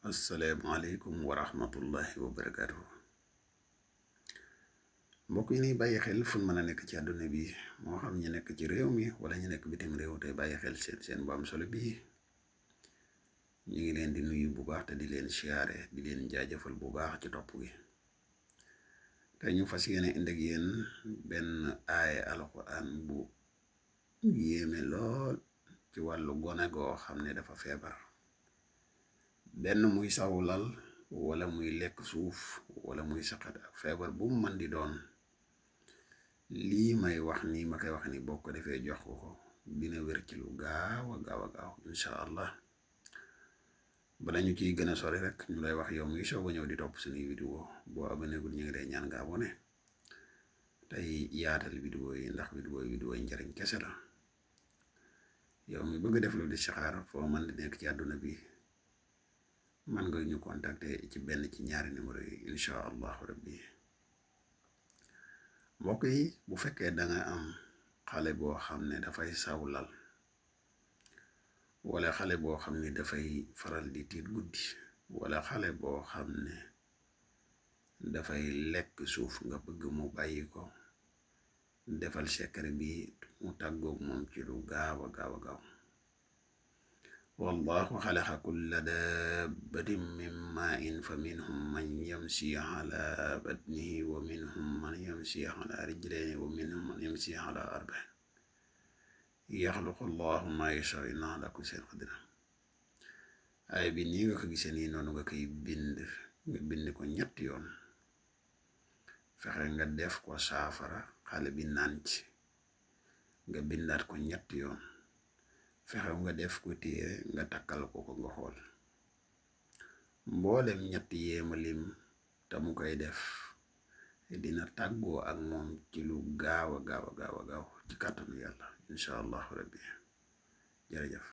asalaamaaleykum wa rahmatullahi wa barakaatu. mbokk yi ni bàyyi xel fu mën a nekk ci àdduna bi moo xam ñu nekk ci réew mi wala ñu nekk bitim réew te bàyyi xel seen bu am solo bii ñu ngi leen di nuyu bu baax te di leen siyaare di leen jaajëfal bu baax ci topp gi. te ñu fas yéene indi ak yéen benn aaya alquran bu yéeme lool ci wàllu gone goo xam ne dafa feebar, benn muy sawlal wala muy lekk suuf wala muy saqat ak feebar bu mu mën di doon. lii may wax ni ma koy wax ni boo ko defee jox ko dina wér ci lu gaaw a gaaw insha allah. bala ñu ciy gën a sori rek ñu lay wax yow muy soog a ñëw di topp suñuy vidéo boo abonné gul ñu ngi lay ñaan nga abonné tey yaatal vidéo yi ndax vidéo yi njariñ kese la. yow mi bëgg def lu di saxaar foo man di nekk ci àdduna bi man nga ñu contacter ci benn ci ñaari numéro yi insha allahu rabbi. mbokk yi bu fekkee danga am xale boo xam ne dafay sawlal wala xale boo xam ne dafay faral di tiit guddi wala xale boo xam ne dafay lekk suuf nga bëgg mu bàyyi ko, defal secret bi mu tàggoog moom ci lu gaaw a gaaw. wallahu xalaqa kulla dabbatin min maa'in fa minhum man yamshi ala batnihi wa minhum man yamshi ala rijlayni wa minhum man yamshi ala arba'in yaxluqu allahu ma yashaa innahu ala kulli shay'in qadir. ay bi nii nga ko gisee nii noonu nga koy bind ko ñetti yoon, fexe nga def ko saafara xale bi naan ci, nga bindaat ko ñetti yoon, fexe nga def ko téere nga takkal ko nga xool. mboolem ñetti yéema lim te mu koy def dina tàggoo ak moom ci lu gaaw a gaaw ci kàttanu yàlla insha allahu rabbi. jërëjëf.